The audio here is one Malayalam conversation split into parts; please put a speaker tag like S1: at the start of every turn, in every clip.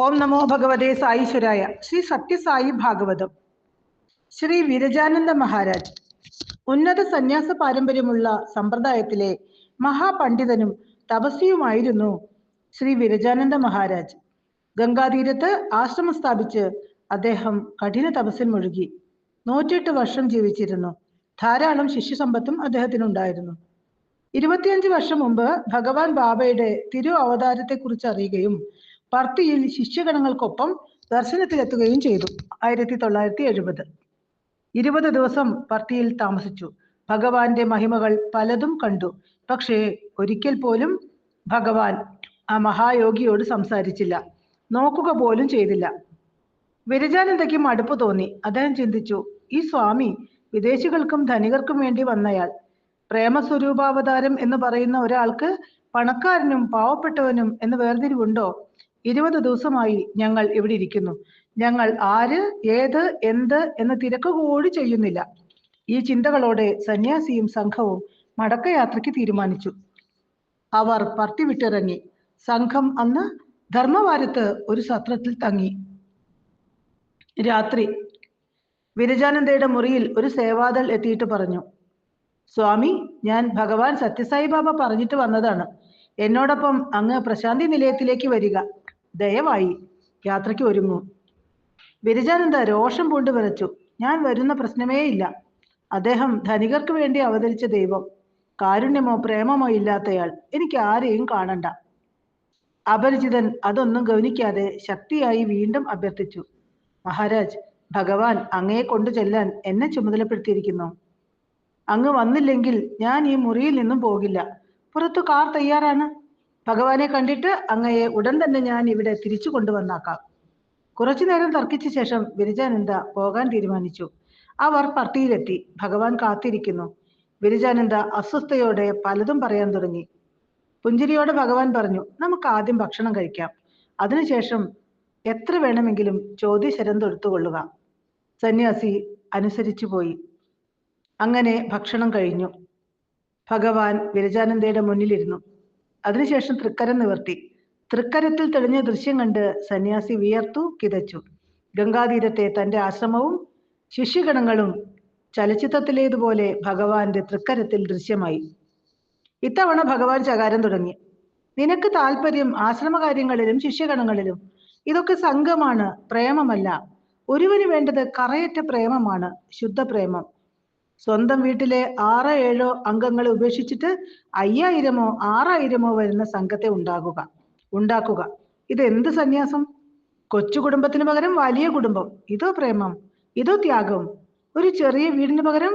S1: ഓം നമോ ഭഗവതേ സായീശ്വരായ. ശ്രീ സത്യസായി ഭാഗവതം. ശ്രീ വിരജാനന്ദ മഹാരാജ് ഉന്നത സന്യാസ പാരമ്പര്യമുള്ള സമ്പ്രദായത്തിലെ മഹാപണ്ഡിതനും തപസ്വിയുമായിരുന്നു ശ്രീ വിരജാനന്ദ മഹാരാജ്. ഗംഗാതീരത്ത് ആശ്രമം സ്ഥാപിച്ച് അദ്ദേഹം കഠിന തപസ്സിൽ മുഴുകി 108 വർഷം ജീവിച്ചിരുന്നു. ധാരാളം ശിഷ്യസമ്പത്തും അദ്ദേഹത്തിനുണ്ടായിരുന്നു. 25 വർഷം മുമ്പ് ഭഗവാൻ ബാബയുടെ തിരു അവതാരത്തെക്കുറിച്ച് അറിയുകയും പർത്തിയിൽ ശിഷ്യഗണങ്ങൾക്കൊപ്പം ദർശനത്തിലെത്തുകയും ചെയ്തു. 1970 20 ദിവസം പർത്തിയിൽ താമസിച്ചു. ഭഗവാന്റെ മഹിമകൾ പലതും കണ്ടു. പക്ഷേ ഒരിക്കൽ പോലും ഭഗവാൻ ആ മഹായോഗിയോട് സംസാരിച്ചില്ല, നോക്കുക പോലും ചെയ്തില്ല. വിരജാനന്ദയ്ക്ക് മടുപ്പ് തോന്നി. അദ്ദേഹം ചിന്തിച്ചു, ഈ സ്വാമി വിദേശികൾക്കും ധനികർക്കും വേണ്ടി വന്നയാൾ. പ്രേമസ്വരൂപാവതാരം എന്ന് പറയുന്ന ഒരാൾക്ക് പണക്കാരനും പാവപ്പെട്ടവനും എന്ന് വേർതിരിവുണ്ടോ? 20 ദിവസമായി ഞങ്ങൾ ഇവിടെ ഇരിക്കുന്നു. ഞങ്ങൾ ആര്, ഏത്, എന്ത് എന്ന് തിരക്ക് കൂടി ചെയ്യുന്നില്ല. ഈ ചിന്തകളോടെ സന്യാസിയും സംഘവും മടക്കയാത്രയ്ക്ക് തീരുമാനിച്ചു. അവർ പർത്തി വിട്ടിറങ്ങി. സംഘം അന്ന് ധർമ്മവാരത്ത് ഒരു സത്രത്തിൽ തങ്ങി. രാത്രി വിരജാനന്ദയുടെ മുറിയിൽ ഒരു സേവാദൾ എത്തിയിട്ട് പറഞ്ഞു, സ്വാമി, ഞാൻ ഭഗവാൻ സത്യസായി ബാബ പറഞ്ഞിട്ട് വന്നതാണ്. എന്നോടൊപ്പം അങ്ങ് പ്രശാന്തി നിലയത്തിലേക്ക് വരിക. ദയവായി യാത്രയ്ക്ക് ഒരുങ്ങൂ. വിരജാനന്ദ രോഷം പൂണ്ട് വിറച്ചു. ഞാൻ വരുന്ന പ്രശ്നമേ ഇല്ല. അദ്ദേഹം ധനികർക്ക് വേണ്ടി അവതരിച്ച ദൈവം. കാരുണ്യമോ പ്രേമമോ ഇല്ലാത്തയാൾ. എനിക്ക് ആരെയും കാണണ്ട. അപരിചിതൻ അതൊന്നും ഗൗനിക്കാതെ ശക്തിയായി വീണ്ടും അഭ്യർത്ഥിച്ചു, മഹാരാജ്, ഭഗവാൻ അങ്ങയെ കൊണ്ടു ചെല്ലാൻ എന്നെ ചുമതലപ്പെടുത്തിയിരിക്കുന്നു. അങ്ങ് വന്നില്ലെങ്കിൽ ഞാൻ ഈ മുറിയിൽ നിന്നും പോകില്ല. പുറത്തു കാർ തയ്യാറാണ്. ഭഗവാനെ കണ്ടിട്ട് അങ്ങയെ ഉടൻ തന്നെ ഞാൻ ഇവിടെ തിരിച്ചു കൊണ്ടുവന്നാക്കാം. കുറച്ചു നേരം തർക്കിച്ച ശേഷം വിരജാനന്ദ പോകാൻ തീരുമാനിച്ചു. അവർ പർത്തിയിലെത്തി. ഭഗവാൻ കാത്തിരിക്കുന്നു. വിരജാനന്ദ അസ്വസ്ഥയോടെ പലതും പറയാൻ തുടങ്ങി. പുഞ്ചിരിയോടെ ഭഗവാൻ പറഞ്ഞു, നമുക്ക് ആദ്യം ഭക്ഷണം കഴിക്കാം. അതിനുശേഷം എത്ര വേണമെങ്കിലും ചോദ്യശരം തൊടുത്തുകൊള്ളുക. സന്യാസി അനുസരിച്ചു പോയി. അങ്ങനെ ഭക്ഷണം കഴിഞ്ഞു. ഭഗവാൻ വിരജാനന്ദയുടെ മുന്നിലിരുന്നു. അതിനുശേഷം തൃക്കരം നിവർത്തി. തൃക്കരത്തിൽ തെളിഞ്ഞ ദൃശ്യം കണ്ട് സന്യാസി വിയർത്തു കിതച്ചു. ഗംഗാതീരത്തെ തന്റെ ആശ്രമവും ശിഷ്യഗണങ്ങളും ചലച്ചിത്രത്തിലേതുപോലെ ഭഗവാന്റെ തൃക്കരത്തിൽ ദൃശ്യമായി. ഇത്തവണ ഭഗവാൻ ശകാരം തുടങ്ങി. നിനക്ക് താല്പര്യം ആശ്രമകാര്യങ്ങളിലും ശിഷ്യഗണങ്ങളിലും. ഇതൊക്കെ സംഘമാണ്, പ്രേമമല്ല. ഒരുവന് വേണ്ടത് കറയറ്റ പ്രേമമാണ്, ശുദ്ധപ്രേമം. സ്വന്തം വീട്ടിലെ 6-7 അംഗങ്ങളെ ഉപേക്ഷിച്ചിട്ട് 5000-ഓ 6000-ഓ വരുന്ന സംഘത്തെ ഉണ്ടാക്കുക. ഇത് എന്ത് സന്യാസം? കൊച്ചു കുടുംബത്തിന് പകരം വലിയ കുടുംബം. ഇതോ പ്രേമം? ഇതോ ത്യാഗം? ഒരു ചെറിയ വീടിന് പകരം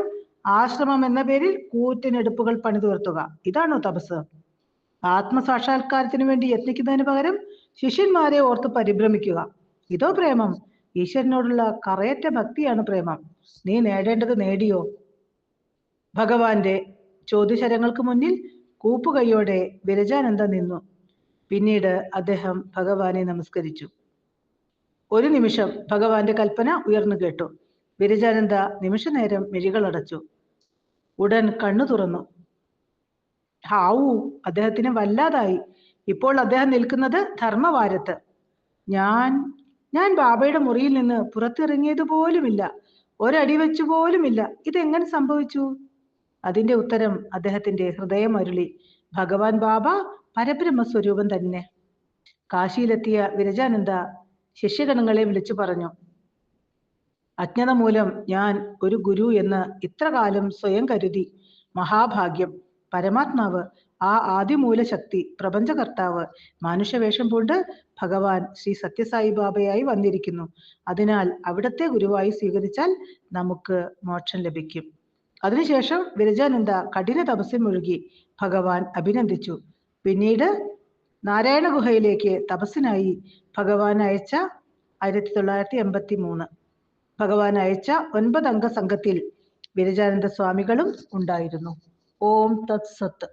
S1: ആശ്രമം എന്ന പേരിൽ കൂറ്റനെടുപ്പുകൾ പണിതുയർത്തുക. ഇതാണോ തപസ്? ആത്മസാക്ഷാത്കാരത്തിന് വേണ്ടി യത്നിക്കുന്നതിന് പകരം ശിഷ്യന്മാരെ ഓർത്ത് പരിഭ്രമിക്കുക. ഇതോ പ്രേമം? ഈശ്വരനോടുള്ള കറയറ്റ ഭക്തിയാണ് പ്രേമം. നീ നേടേണ്ടത് നേടിയോ? ഭഗവാന്റെ ചോദ്യശരങ്ങൾക്ക് മുന്നിൽ കൂപ്പുകൈയോടെ വിരജാനന്ദ നിന്നു. പിന്നീട് അദ്ദേഹം ഭഗവാനെ നമസ്കരിച്ചു. ഒരു നിമിഷം ഭഗവാന്റെ കൽപ്പന ഉയർന്നു കേട്ടു. വിരജാനന്ദ നിമിഷനേരം മിഴികളടച്ചു. ഉടൻ കണ്ണു തുറന്നു. ഹാവൂ, അദ്ദേഹത്തിന് വല്ലാതായി. ഇപ്പോൾ അദ്ദേഹം നിൽക്കുന്നത് ധർമ്മവാരത്ത്. ഞാൻ ബാബയുടെ മുറിയിൽ നിന്ന് പുറത്തിറങ്ങിയത് പോലുമില്ല. ഒരടി വെച്ചു പോലുമില്ല. ഇതെങ്ങനെ സംഭവിച്ചു? അതിന്റെ ഉത്തരം അദ്ദേഹത്തിന്റെ ഹൃദയം അരുളി. ഭഗവാൻ ബാബ പരബ്രഹ്മസ്വരൂപം തന്നെ. കാശിയിലെത്തിയ വിരജാനന്ദ ശിഷ്യഗണങ്ങളെ വിളിച്ചു പറഞ്ഞു, അജ്ഞത മൂലം ഞാൻ ഒരു ഗുരു എന്ന് ഇത്ര കാലം സ്വയം കരുതി. മഹാഭാഗ്യം. പരമാത്മാവ്, ആ ആദിമൂല ശക്തി, പ്രപഞ്ചകർത്താവ് മനുഷ്യവേഷം പൂണ്ട് ഭഗവാൻ ശ്രീ സത്യസായി ബാബയായി വന്നിരിക്കുന്നു. അതിനാൽ അവിടത്തെ ഗുരുവായി സ്വീകരിച്ചാൽ നമുക്ക് മോക്ഷം ലഭിക്കും. അതിനുശേഷം വിരജാനന്ദ കഠിന തപസ്സിൽ മുഴുകി. ഭഗവാൻ അഭിനന്ദിച്ചു. പിന്നീട് നാരായണ ഗുഹയിലേക്ക് തപസ്സിനായി ഭഗവാൻ അയച്ച 1983 ഭഗവാൻ അയച്ച 9 അംഗ സംഘത്തിൽ വിരജാനന്ദ സ്വാമികളും ഉണ്ടായിരുന്നു. ഓം തത് സത്ത്.